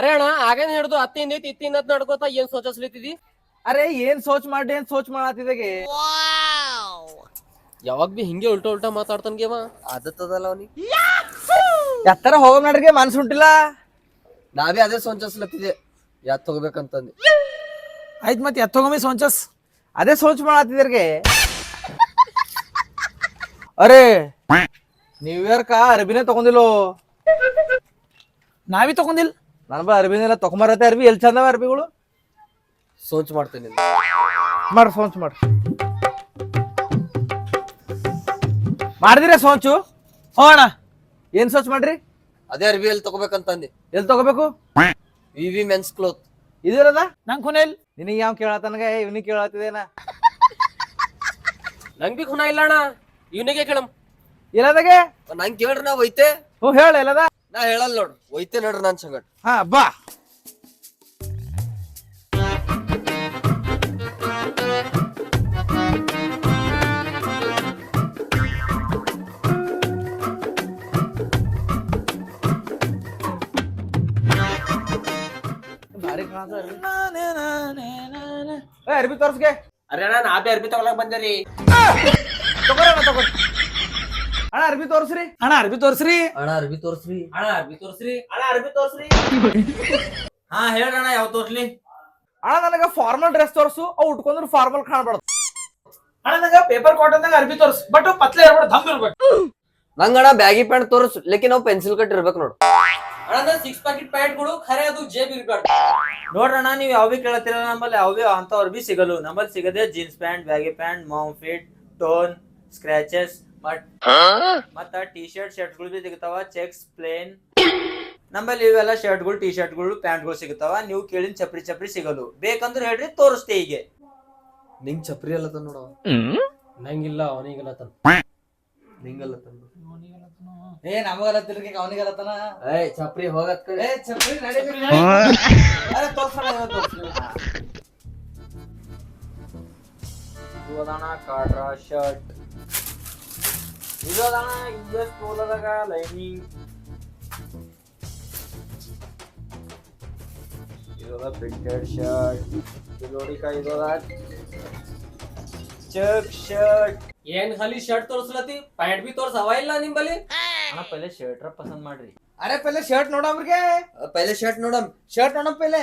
ಅರೆ ಅಣ್ಣ ಆಗೇನ್ ಹಿಡ್ದು ಅತ್ತಿಂದ ಇತ್ತಿಂದ ನಡ್ಕೋತಾ ಏನ್ ಸೋಚಸ್ಲಿತ್ತಿದಿ? ಅರೆ ಏನ್ ಸೋಚ್ ಮಾಡತ್ತಿದಾಗೆ ಯಾವಾಗ ಬಿ ಹಿಂಗೆ ಉಲ್ಟಾ ಮಾತಾಡ್ತಾನ್ಗೆವ. ಆದತ್ತದಲ್ಲ ಅವನಿಗೆ. ಎತ್ತರ ಹೋಗ ನಡ್ರಿಗೆ ಮನ್ಸು ಉಂಟಿಲ್ಲ. ನಾವೇ ಅದೇ ಸೊಂಚಸ್ಲತ್ತಿದೆ ಯಾತ್ ತಗೋಬೇಕಂತಂದು. ಆಯ್ತು ಮತ್ತೆ ಎತ್ತೊಗೊಮ್ಮೆ ಸೋಂಚಸ್ ಅದೇ ಸೋಚ್ ಮಾಡತ್ತಿದ್ರಿಗೆ. ಅರೆ ನ್ಯೂ ಇಯರ್ ಅರ್ಬಿನೇ ತಗೊಂದಿಲ್ಲೋ. ನಾವಿ ತಗೊಂದಿಲ್ಲ. ನನ್ ಅರ್ಬಿನೆಲ್ಲ ತಗೊಂಬರತ್ತೆ. ಅರ್ಬಿ ಎಲ್ ಚಂದವ ಅರ್ಬಿಗಳು. ಸೋಚ್ ಮಾಡ್ತೇನೆ ಸೋಂಚ್ ಮಾಡಿದಿರ ಸೋಂಚು? ಅಣ್ಣ ಏನ್ ಸೋಚ್ ಮಾಡ್ರಿ? ಅದೇ ಅರ್ಬಿ ಎಲ್ಲಿ ತಗೋಬೇಕಂತಂದೆ. ಎಲ್ಲಿ ತಗೋಬೇಕು? ವಿ ಮೆನ್ಸ್ ಕ್ಲೋತ್ ಇದಿರದ ನಂಗೆ ಖುನೇಲ್. ನಿನಗೆ ಯಾವ ಕೇಳತ್ತನಗ ಇವನಿಗೆ ಕೇಳತ್ತಿದೇನ? ನಂಗ್ ಬಿ ಖುನ ಇಲ್ಲ ಅಣ್ಣ, ಇವನಿಗೆ ಕೇಳಮ್. ಎಲ್ಲದಾಗೆ ನಂಗೆ ಕೇಳ್ರಿ ನಾ ಒಯ್ತೆ. ಹ್ಞೂ ಹೇಳ ಎಲ್ಲದ. ನಾ ಹೇಳಲ್ಲ ನೋಡ್ರಿ, ಒಯ್ತೆ ನೋಡ್ರಿ ನಾನ್ ಸಂಗಟ್. ಹಾ ಬಾ. ಅರ್ಬಿ ತೋರ್ಸ್ಗೆ. ಅರೆ ಅಣ್ಣ ನಾ ಬಿ ಅರ್ಬಿ ತಗೊಳಕ್ ಬಂದೇರಿ. ತಗೋರಿ ಅಣ್ಣ ಅರ್ಬಿ ತೋರ್ಸ್ರಿ. ಅಣ್ಣ ಅರ್ಬಿ ತೋರ್ಸ್ರಿ. ಹಾ ಹೇಳ್ರಣ್ಣ ಯಾವ ತೋರ್ಸ್ಲಿ? ಅಣ್ಣ ನನಗ ಫಾರ್ಮಲ್ ಡ್ರೆಸ್ ತೋರ್ಸು, ಅವ್ ಉಟ್ಕೊಂಡ್ರು ಫಾರ್ಮಲ್ ಕಾಣ್ಬಾರ್ದು. ಅಣ್ಣ ನಂಗ ಪೇಪರ್ ಕಾಟನ್ದಾಗ ಅರ್ಬಿ ತೋರ್ಸು, ಬಟ್ ಪತ್ಲೆ ಇರ್ಬಾರ್ದು, ದಮ್ ಇರ್ಬೇಕು. ನಂಗಣ್ಣ ಬ್ಯಾಗಿ ಪ್ಯಾಂಟ್ ತೋರ್ಸು, ಲೇಕಿನ್ ನಾವು ಪೆನ್ಸಿಲ್ ಕಟ್ ಇರ್ಬೇಕು ನೋಡು. ಅಣ್ಣ 6 ಪ್ಯಾಕೆಟ್ ಪ್ಯಾಂಟ್ಗಳು ಖರೆ ಅದು ಜೇಬ್ ಇರ್ಬಾರ್ದು. ನೋಡ್ರಣ್ಣ ನೀವು ಯಾವ ಬಿ ಕೇಳತ್ತೀರ, ನಮ್ಮಲ್ಲಿ ಯಾವ ಬಿ ಅಂತವ್ರು ಬಿ ಸಿಗಲು. ನಮ್ಮಲ್ಲಿ ಸಿಗದೆ jeans pant, baggy pant, mom fit, tone, scratches ಮತ್ತ ಟಿ ಶರ್ಟ್ಗಳು ಬಿ ಸಿಗ್ತಾವ. Checks, plain. ನಮ್ಮಲ್ಲಿ ಇವೆಲ್ಲ ಶರ್ಟ್ಗಳು, ಟಿ ಶರ್ಟ್ಗಳು, ಪ್ಯಾಂಟ್ಗಳು ಸಿಗ್ತಾವ. ನೀವು ಕೇಳಿನ ಚಪ್ರಿ ಸಿಗಲು. ಬೇಕಂದ್ರೆ ಹೇಳ್ರಿ ತೋರಿಸ್ತೇ. ಹೀಗೆ ನಿಂಗ್ ಚಪ್ರಿ ಅಲ್ಲತ ನೋಡವ. ನಂಗಿಲ್ಲ ಅವನಿಗಲ್ಲತನ. ನಿಂಗಲ್ಲತ ಏ ನಮಗಲ್ಲತ್ತಿರ್ಗೆ ಅವನಿಗಲ್ಲತನ. ಏ ಚಪ್ರಿ ಹೋಗತ್ ಕಡೆ. ಏ ಚಪ್ರಿ ನಡಿ. ಅರೆ ತೋರ್ಸಣ ಕಾಡ್ರಾ ಶರ್ಟ್. ಇದು ಅದಣ್ಣ US ಪೋಲೋದಾಗ ಲೈನಿಂಗ್. ಇದೊಂದ ಪ್ರಿಂಟೆಡ್ ಶರ್ಟ್. ಇದು ನೋಡಿಕ ಇದೊಂದ ಚೆಕ್ ಶರ್ಟ್. ಏನ್ ಖಾಲಿ ಶರ್ಟ್ ತೋರ್ಸ್ಲತಿ, ಪ್ಯಾಂಟ್ ಬಿ ತೋರ್ಸವ ಇಲ್ಲ ನಿಂಬಲ್ಲಿ? ಅಣ್ಣ ಪಹಲೆ ಶರ್ಟ್ ಪಸಂದ್ ಮಾಡ್ರಿ. ಅರೆ ಪೆಲೆ ಶರ್ಟ್ ನೋಡಮ್ರಿಗೆ. ಪೈಲೆ ಶರ್ಟ್ ನೋಡಮ್. ಪೆಲೆ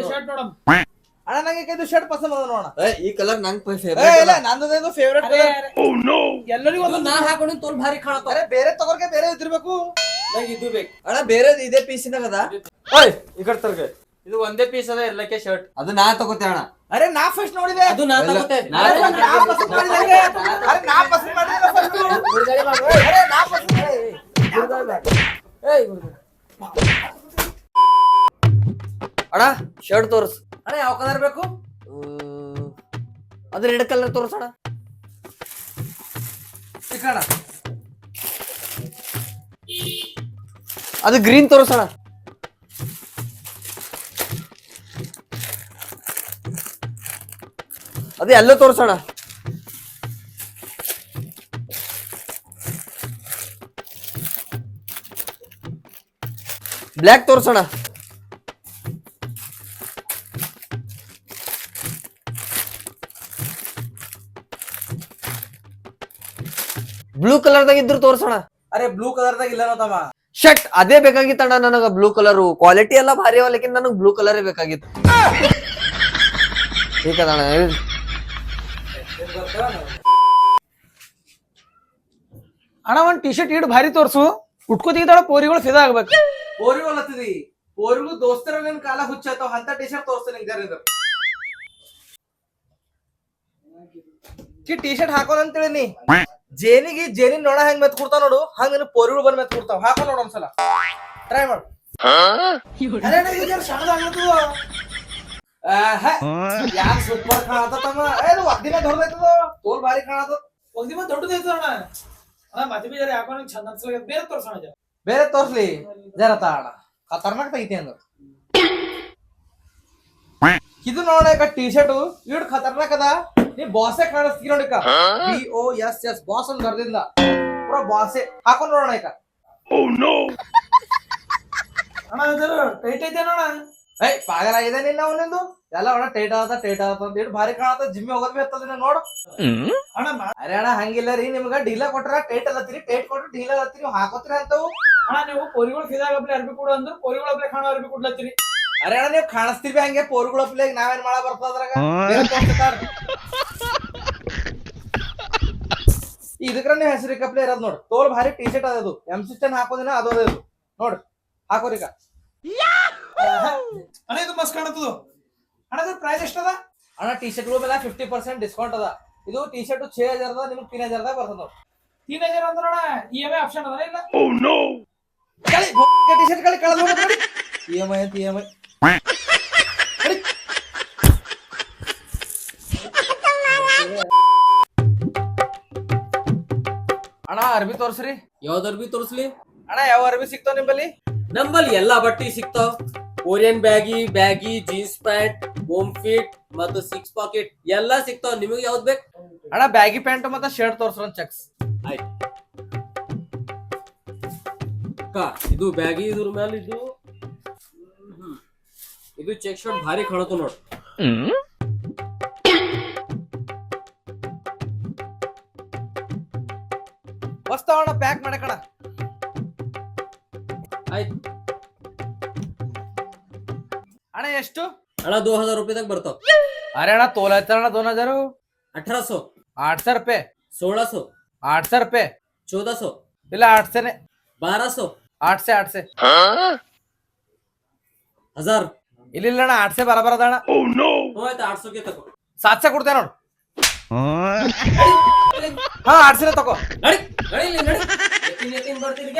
ಶರ್ಟ್ ನೋಡಮ್. ಅಣ್ಣ ನಂಗೆ ಇದು ಶರ್ಟ್ ಪಸಂದ್ ಅದ ನೋಡ. ಈ ಕಲರ್ ನಂಗ್ ಏ ಫೇವರೇಟ್. ಇಲ್ಲ ನಂದು ಫೇವರೇಟ್ ಕಲರ್. ಓ ನೋ ಎಲ್ಲರಿಗೂ ಇದು ನಾ ಹಾಕೊಂಡಿನ ತೋಲ್ ಭಾರಿ ಕಾಣತ್ತ. ಅರೆ ಬೇರೆ ತಗೋರ್ಗೆ ಬೇರೆ ಇದ್ದಿರ್ಬೇಕು. ನಂಗೆ ಇದು ಬೇಕು. ಅಣ್ಣ ಬೇರೆ ಇದೇ ಪೀಸಿನಾಗ ಅದ. ಓಯ್ ಈ ಕಡೆ ತರ್ಗೆ. ಇದು ಒಂದೇ ಪೀಸ್ ಅದ ಎಲ್ಲಕ್ಕೆ ಶರ್ಟ್. ಅದು ನಾ ತಗೋತೆ ಅಣ್ಣ. ಅರೆ ನಾ ಫಸ್ಟ್ ನೋಡಿದೆ. ಅದು ನಾ ತಗೋತೇನೆ. ಅರೆ ನಾ ಪಸಂದ್ ಮಾಡಿದೆ. ಅರೆ ನಾ ಪಸಂದ್ ಮಾಡಿದೆ ಫಸ್ಟ್. ಅರೆ ನಾ ಪಸಂದ್ ಅಣ್ಣ ಶರ್ಟ್ ತೋರ್ಸ್. ಅಣ್ಣ ಯಾವ ಕಲರ್ ಬೇಕು? ಅದು ರೆಡ್ ಕಲರ್ ತೋರ್ಸಣ. ಅದು ಗ್ರೀನ್ ತೋರ್ಸಣ. ಅದು ಎಲ್ಲೋ ತೋರ್ಸಣ. ಬ್ಲ್ಯಾಕ್ ತೋರ್ಸಣ. ಬ್ಲೂ ಕಲರ್ದಾಗ ಇದ್ರು ತೋರ್ಸಣ. ಅರೆ ಬ್ಲೂ ಕಲರ್ದಾಗ ಇಲ್ಲ ತಮ್ಮ. ಶರ್ಟ್ ಅದೇ ಬೇಕಾಗಿತ್ತಣ್ಣ ನನಗ. ಬ್ಲೂ ಕಲರ್ ಕ್ವಾಲಿಟಿ ಎಲ್ಲ ಭಾರಿ ಅವ, ಲೇಕಿನ್ ನನಗ್ ಬ್ಲೂ ಕಲರೇ ಬೇಕಾಗಿತ್ತು. ಬೇಕದಣ್ಣ. ಅಣ್ಣ ಒಂದ್ ಟಿ ಶರ್ಟ್ ಇಡ್ ಭಾರಿ ತೋರ್ಸು. ಉಟ್ಕೋತಿದ್ದಾಳ ಪೋರಿಗಳು ಫಿದಾ ಆಗ್ಬೇಕು. ಪೋರಿಗಳು ಹತ್ತಿದಿ ಪೋರಿಗಳು ದೋಸ್ತರ ನನ್ ಕಾಲ ಹುಚ್ಚಾತಾವ ಅಂತ ಟಿ ಶರ್ಟ್ ತೋರಿಸ್ತೀನಿ. ಟಿ ಶರ್ಟ್ ಹಾಕೋದಂತೇಳಿ ನೀ ಜೇನಿನ್ ನೋಡ ಹೆಂಗ್ ಮೆತ್ ಕೊಡ್ತಾವ ನೋಡು, ಹಂಗ ಪೋರಿಗಳು ಬಂದ್ ಮೆತ್ ಕೊಡ್ತಾವ. ಹಾಕೋ ನೋಡ ಒಂದ್ಸಲ ಟ್ರೈ ಮಾಡು. ಯಾಕೆ ಸೂಪರ್ ಕಾಣತಮ್ಮ. ಒಗ್ದಿನ ದೊಡ್ಡದೈತದ, ತೋಲ್ ಭಾರಿ ಕಾಣತ. ಒಗ್ದಿನ ದೊಡ್ಡದೈತದ ಮತ್ತೆ ಬಿ ಜರ ಯಾಕೋ ಚಂದ ಅನ್ಸಲ. ಬೇರೆ ತೋರ್ಸೋಣ, ಬೇರೆ ತೋರ್ಸ್ಲಿ ಜರ ತಾಣ. ಖತರ್ನಾಕ್ ತೈತಿ ಅಂದ್ರ ಇದು ನೋಡಕ ಟಿ ಶರ್ಟ್ ಇಡ್ ಖತರ್ನಾಕ್ ಅದ. ನೀ ಬಾಸೆ ಕಾಣಿಸ್ತೀವಿ ನೋಡಿಕ. BOSS ಬಾಸ್ ಅಂತ ಬರ್ದಿಂದ ಪೂರಾ ಬಾಸೆ ಹಾಕೊಂಡ್ ನೋಡೋಣ ಈಗ. ಅಣ್ಣ ಇದು ಟೈಟ್ ಐತೆ ಅಣ್ಣ. ಏಯ್ ಪಾಗಲಾಗಿದೆ ನಿನ್ನ ಅವನಿಂದು ಎಲ್ಲ ಅಣ್ಣ ಟೈಟ್ ಆದ ಅಂತ ಹೇಳಿ ಭಾರಿ ಕಾಣತ್ತ ಜಿಮ್ಮಿ ಹೋಗೋದ್ ಬಿ ಹತ್ತದ ನೋಡು ಅಣ್ಣ. ಅರೆ ಅಣ್ಣ ಹಂಗಿಲ್ಲ ರೀ, ನಿಮ್ಗ ಡೀಲ ಕೊಟ್ರ ಟೈಟ್ ಅಲ್ಲತ್ತೀರಿ, ಟೈಟ್ ಕೊಟ್ರ ಡೀಲ ಅಲ್ಲತ್ತೀರಿ, ನೀವು ಹಾಕೋತ್ರಿ ಅಂತವು. ಅಣ್ಣ ನೀವು ಪೋರಿಗಳು ಫಿದಾಗಪ್ಲೆ ಅರ್ಬಿ ಕೊಡು ಅಂದ್ರು ಪೋರಿಗಳಪ್ಲೆ ಕಾಣೋ ಅರ್ಬಿ ಕೊಡ್ಲತ್ತೀರಿ. ಅರೆ ಅಣ್ಣ ನೀವು ಕಾಣಿಸ್ತೀವಿ ಹಂಗೆ ಪೋರಿಗಳಪ್ಲೆ ನಾವೇನ್ ಮಾಡ ಬರ್ತದ್ರಾಗ. ಇದಕ್ರ ನೀವು ಹೆಸರಿ ಕಪ್ಲೆ ಇರೋದ್ ನೋಡ್, ತೋಲ್ ಭಾರಿ ಟಿ ಶರ್ಟ್ ಅದದು, M16 ಹಾಕೋದಿನ ಅದು ಅದು ನೋಡ್ರಿ, ಹಾಕೋರಿಕ. ಅಣ್ಣ ಇದು ಮಸ್ತ್ ಕಾಣತ್ತದು ಅಣ್ಣ. ಇದ್ರ ಪ್ರೈಸ್ ಎಷ್ಟದ ಅಣ್ಣ? ಟಿ ಶರ್ಟ್ ಮೇಲೆ 50% ಡಿಸ್ಕೌಂಟ್ ಅದ. ಇದು ಟಿ ಶರ್ಟ್ 6000 ಅದ, ನಿಮ್ಗೆ 3000 ದಾಗ ಬರ್ತದ ನೋಡ್ರಿ. 3000 ಅಂದ್ರೆ ಅಣ್ಣ EMI ಆಪ್ಷನ್ ಅದ ಇಲ್ಲ? ಓ ನೋ, ಟಿ ಶರ್ಟ್ ಕಳಿ ಕಳೆದ ನೋಡಿ. EMI ಅಂತ EMI ಅಣ್ಣ. ಅರ್ಬಿ ತೋರ್ಸ್ರಿ. ಯಾವ್ದು ಅರ್ಬಿ ತೋರಿಸ್ಲಿ ಅಣ್ಣ? ಯಾವ ಅರ್ಬಿ ಸಿಗ್ತಾವ ನಿಂಬಲ್ಲಿ? ನಮ್ಮಲ್ಲಿ ಎಲ್ಲಾ ಬಟ್ಟಿ ಸಿಗ್ತಾವ್. Korean baggy, jeans pant, home fit ಮತ್ತು 6 ಪಾಕೆಟ್ ಎಲ್ಲಾ ಸಿಗ್ತಾವ್. ನಿಮಗೆ ಯಾವ್ದು ಬೇಕು ಅಣ್ಣ? ಬ್ಯಾಗಿ ಪ್ಯಾಂಟ್ ಮತ್ತೆ ಶರ್ಟ್ ತೋರ್ಸ್ರ ಚೆಕ್ಸ್. ಆಯ್ತು ಇದು ಬ್ಯಾಗಿ, ಇದ್ರ ಮೇಲೆ ಇದು ಚೆಕ್ ಶರ್ಟ್ ಭಾರಿ ಕಾಣತು ನೋಡ್. ಮಸ್ತ್ ಅಣ್ಣ, ಪ್ಯಾಕ್ ಮಾಡಕಣ. ಆಯ್ತು ಅಣ್ಣ ಎಷ್ಟು ಅಣ್ಣ? 2000 ರೂಪಾಯಿದಾಗ ಬರ್ತಾವ. ಅರೆ ಅಣ್ಣ ತೋಲ ಆಯ್ತ ಅಣ್ಣ. 2000 1800 800 ರೂಪಾಯಿ 1600 800 ರೂಪಾಯಿ 1400 ಇಲ್ಲ 800 1200 800 1000 ಇಲ್ಲ ಇಲ್ಲ ಅಣ್ಣ 800 ಬರಬರ ಅದ ಅಣ್ಣ. ಆಯ್ತು 800 ಗೆ ತಗೋ. 700 ಕೊಡ್ತೇನೆ ನೋಡು. ಹಾ 800 ತಗೋ. ನಡಿ ನಡಿ ನಡಿ ಬರ್ತೀನಿ